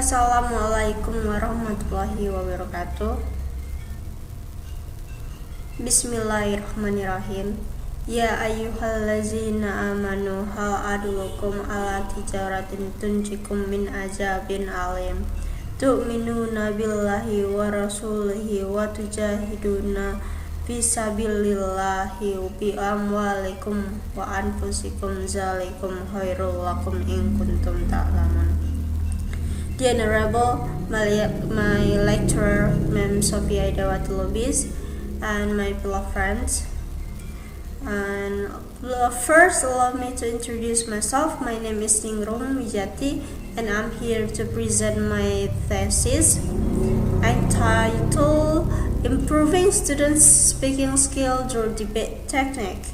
Assalamualaikum warahmatullahi wabarakatuh. Bismillahirrahmanirrahim. Ya ayyuhallazina amanu hal adulukum ala tijaratin tunjikum min azabin alim. Tu'minuna billahi wa rasulihi wa tujahiduna fisabilillahi bi amwalikum wa anfusikum zalikum khairul lakum in kuntum ta'lamun. The Honorable, my lecturer, Ma'am Sophia Idawati Lubis, and my beloved friends. And first, allow me to introduce myself. My name is Ningrum Wijati, and I'm here to present my thesis entitled Improving Students' Speaking Skill Through Debate Technique.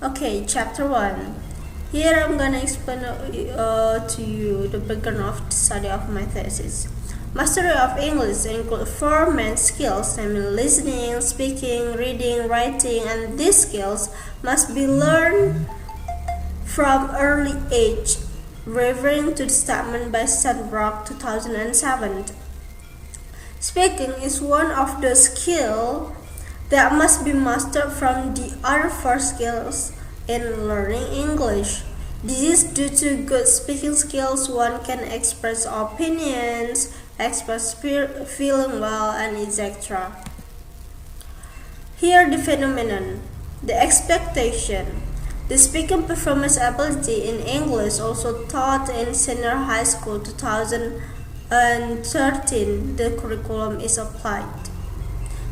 Okay, Chapter 1. Here I'm gonna explain to you the background of the study of my thesis. Mastery of English includes 4 main skills, namely listening, speaking, reading, writing, and these skills must be learned from early age, referring to the statement by Stanbrook 2007. Speaking is one of the skills that must be mastered from the other 4 skills in learning English. This is due to good speaking skills. One can express opinions, express feeling well, and etc. Here the phenomenon, the expectation. The speaking performance ability in English also taught in senior high school 2013. The curriculum is applied.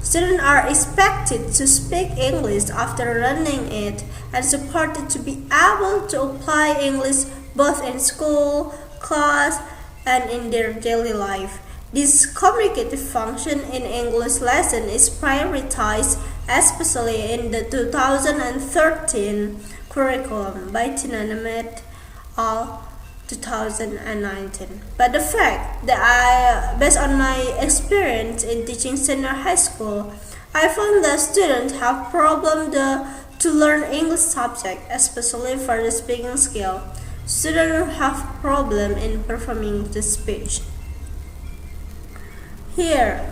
Students are expected to speak English after learning it and supported to be able to apply English both in school, class, and in their daily life. This communicative function in English lesson is prioritized, especially in the 2013 curriculum by Tina Nemeth al. 2019. But the fact that based on my experience in teaching senior high school, I found that students have problem to learn English subject, especially for the speaking skill. Students have problem in performing the speech. Here,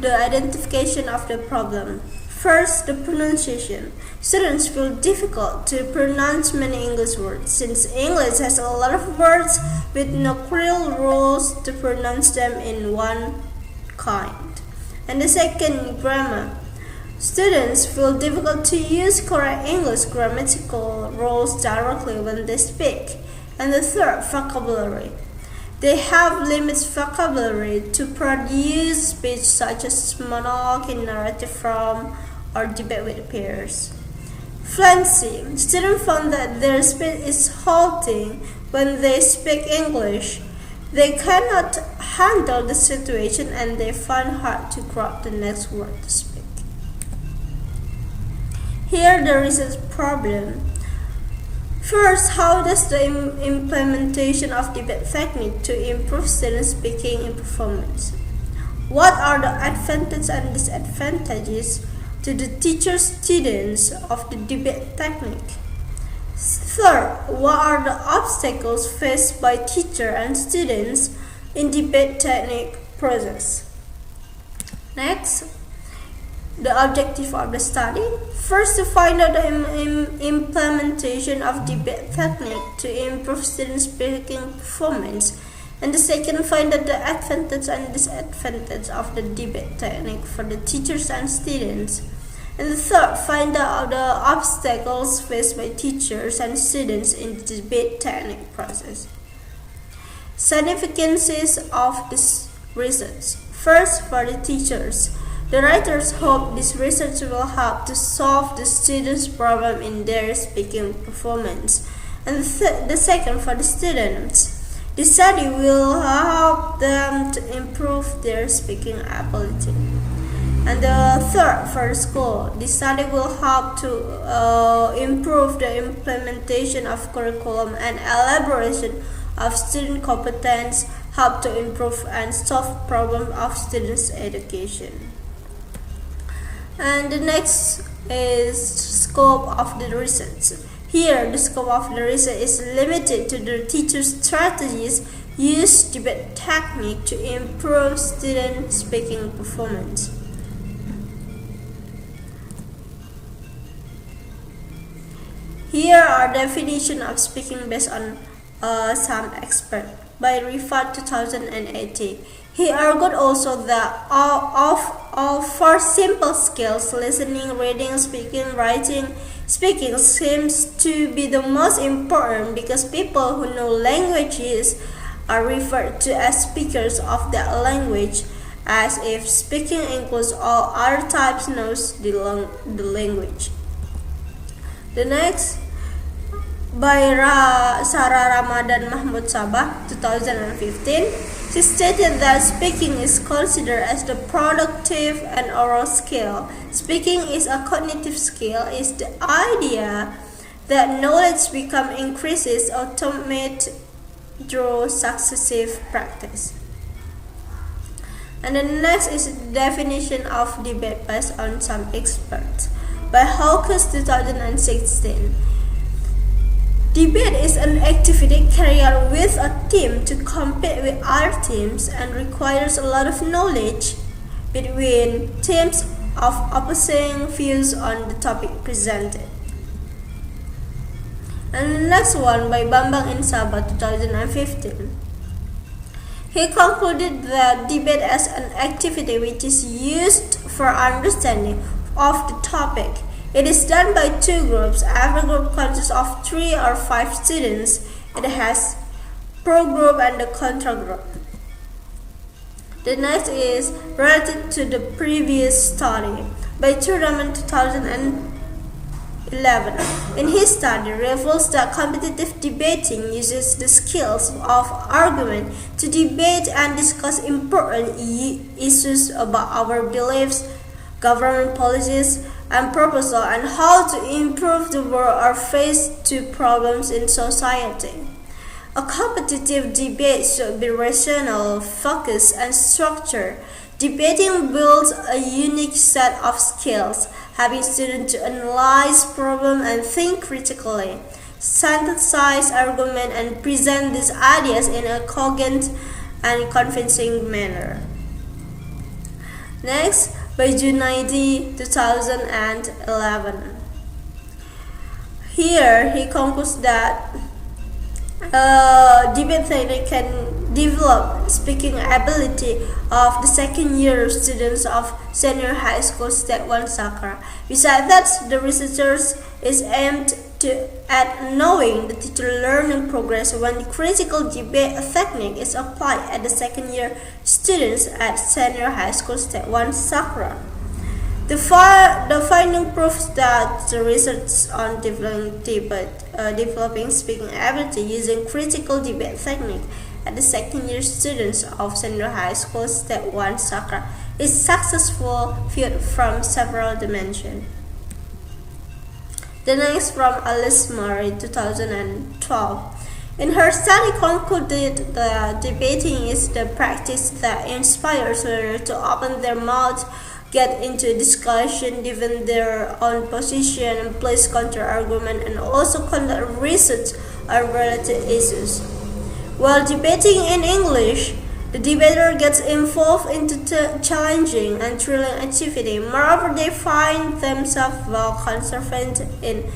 the identification of the problem. First, the pronunciation. Students feel difficult to pronounce many English words since English has a lot of words with no clear rules to pronounce them in one kind. And the second, grammar. Students feel difficult to use correct English grammatical rules directly when they speak. And the third, vocabulary. They have limited vocabulary to produce speech such as monologue, narrative form, or debate with peers. Fluency. Students found that their speech is halting when they speak English. They cannot handle the situation and they find hard to grab the next word to speak. Here there is a problem. First, how does the implementation of debate technique to improve student speaking performance? What are the advantages and disadvantages to the teacher-students of the debate technique? Third, what are the obstacles faced by teacher and students in debate technique process? Next, the objective of the study. First, to find out the implementation of debate technique to improve student speaking performance. And the second, find out the advantage and disadvantage of the debate technique for the teachers and students. And the third, find out the obstacles faced by teachers and students in the debate technique process. Significances of this research. First, for the teachers. The writers hope this research will help to solve the students' problem in their speaking performance. And the second, for the students. The study will help them to improve their speaking ability. And the third, for school, the study will help to improve the implementation of curriculum and elaboration of student competence, help to improve and solve problems of students' education. And the next is scope of the research. Here, the scope of the research is limited to the teacher's strategies use debate technique to improve student speaking performance. Here are definitions of speaking based on some expert by Rifat 2018. He argued also that of 4 simple skills, listening, reading, speaking, writing, speaking seems to be the most important because people who know languages are referred to as speakers of that language, as if speaking includes all other types knows the language. The next by Sarah Ramadan Mahmud Sabah 2015, she stated that speaking is considered as the productive and oral skill. Speaking is a cognitive skill is the idea that knowledge increases automate through successive practice. And the next is the definition of debate based on some experts by Hawkes 2016. Debate is an activity carried out with a team to compete with other teams and requires a lot of knowledge between teams of opposing views on the topic presented. And the next one by Bambang Insaba 2015. He concluded that debate as an activity which is used for understanding of the topic. It is done by 2 groups. Every group consists of 3 or 5 students. It has pro group and the contra group. The next is related to the previous study by Thurman 2011. In his study, reveals that competitive debating uses the skills of argument to debate and discuss important issues about our beliefs, government policies, and proposal and how to improve the world or face to problems in society. A competitive debate should be rational, focused, and structured. Debating builds a unique set of skills, having students to analyze problems and think critically, synthesize arguments, and present these ideas in a cogent and convincing manner. Next, by Junaidi 2011. Here he concludes that debate technique can develop speaking ability of the second-year students of senior high school State 1 Sakra. Besides that, the researchers is aimed at knowing the teacher learning progress when the critical debate technique is applied at the second-year students at senior high school State 1 Sakra. The finding proves that the research on developing speaking ability using critical debate technique at the second-year students of senior high school State 1 Sakra is successful viewed from several dimensions. The next from Alice Murray 2012. In her study concluded that debating is the practice that inspires learners to open their mouth, get into discussion, defend their own position, and place counter-argument, and also conduct research on related issues. While debating in English, the debater gets involved into challenging and thrilling activity. Moreover, they find themselves well conversant in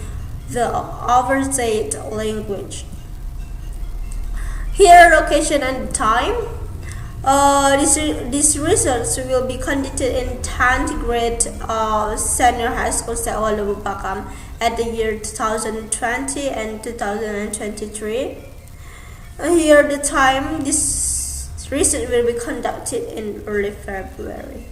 the overseas language. Here, location and time. This research will be conducted in 10th grade senior high school State 1 Lubuk Pakam at the year 2020 and 2023. Here the time this research will be conducted in early February.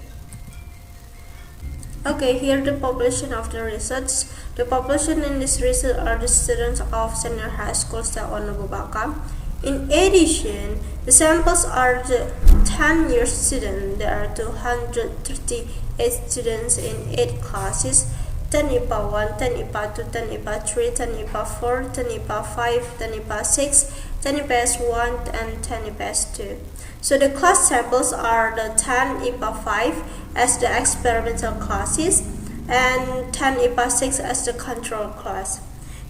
Okay, here the population of the research. The population in this research are the students of senior high school State 1 Lubuk Pakam. In addition, the samples are the 10-year students. There are 238 students in 8 classes: 10 IPA 1, 10 IPA 2, 10 IPA 3, 10 IPA 4, 10 IPA 5, 10 IPA 6, 10 IPS 1, and 10 IPS 2. So the class samples are the 10 IPA 5 as the experimental classes and 10 IPA 6 as the control class.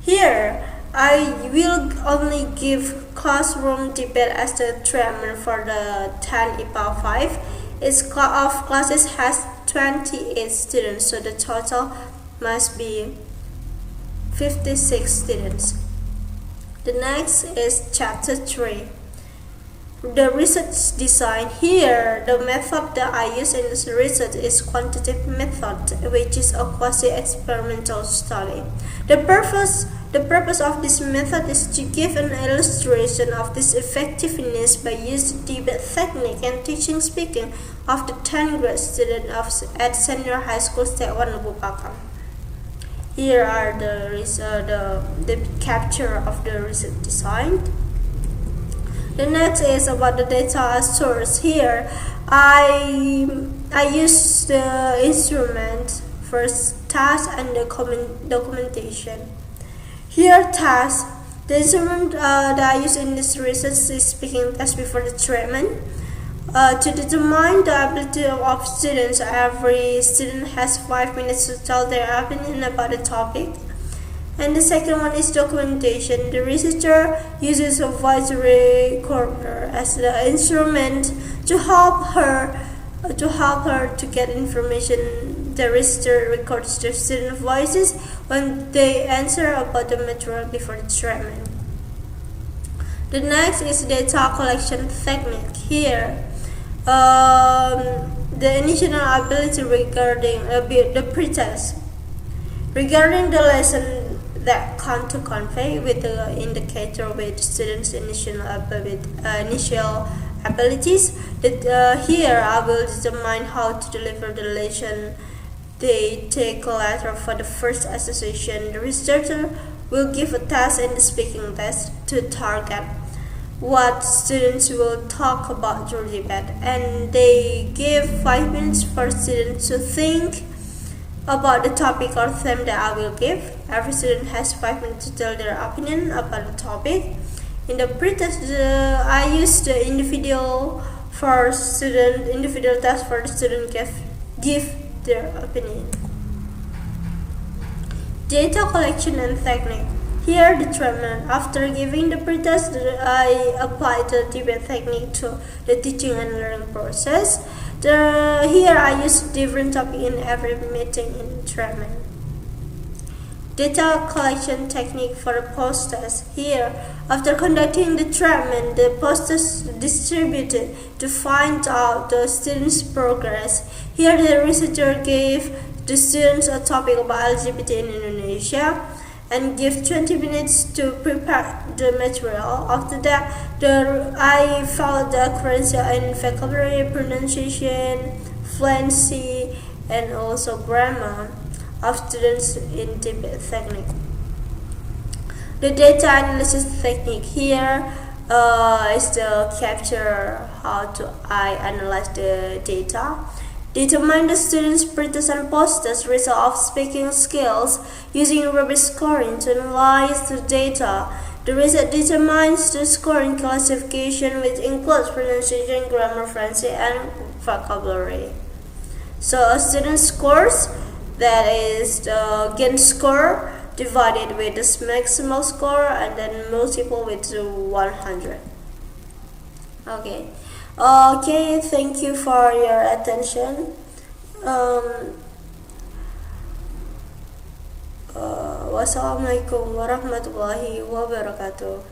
Here, I will only give classroom debate as the treatment for the 10 IPA 5. Its of classes has 28 students, so the total must be 56 students. The next is chapter 3. The research design. Here, the method that I use in this research is quantitative method, which is a quasi-experimental study. The purpose of this method is to give an illustration of this effectiveness by using debate technique and teaching speaking of the 10th grade student at Senior High School Step 1 Lubupakam. Here are the capture of the research design. The next is about the data source. Here, I use the instrument first, task and the documentation. Here, task. The instrument that I use in this research is speaking test before the treatment. To determine the ability of students, every student has 5 minutes to tell their opinion about the topic. And the second one is documentation. The researcher uses a voice recorder as the instrument to help her to get information. The researcher records the student voices when they answer about the material before the treatment. The next is data collection technique. Here, the initial ability regarding the pretest. Regarding the lesson that come to convey with the indicator with students' initial abilities. Here I will determine how to deliver the lesson. They take a letter for the first association. The researcher will give a task and the speaking test to target what students will talk about during debate, and they give 5 minutes for students to think about the topic or theme that I will give. Every student has 5 minutes to tell their opinion about the topic. In the pretest, I use the individual task for the student give their opinion. Data collection and technique. Here the treatment. After giving the pretest, I apply the debate technique to the teaching and learning process. Here I use different topic in every meeting in treatment. Data collection technique for the post-test. Here, after conducting the treatment, the post-test distributed to find out the students' progress. Here the researcher gave the students a topic about LGBT in Indonesia and give 20 minutes to prepare the material. After that, I followed the accuracy in vocabulary, pronunciation, fluency, and also grammar of students in debate technique. The data analysis technique. Here is the capture how I analyze the data. Determine the students' pretest and post-test result of speaking skills using rubric scoring to analyze the data. The result determines the scoring classification, which includes pronunciation, grammar, fluency, and vocabulary. So a student scores, that is the gain score divided with the maximal score and then multiple with 100. Okay, thank you for your attention. Wassalamualaikum warahmatullahi wabarakatuh.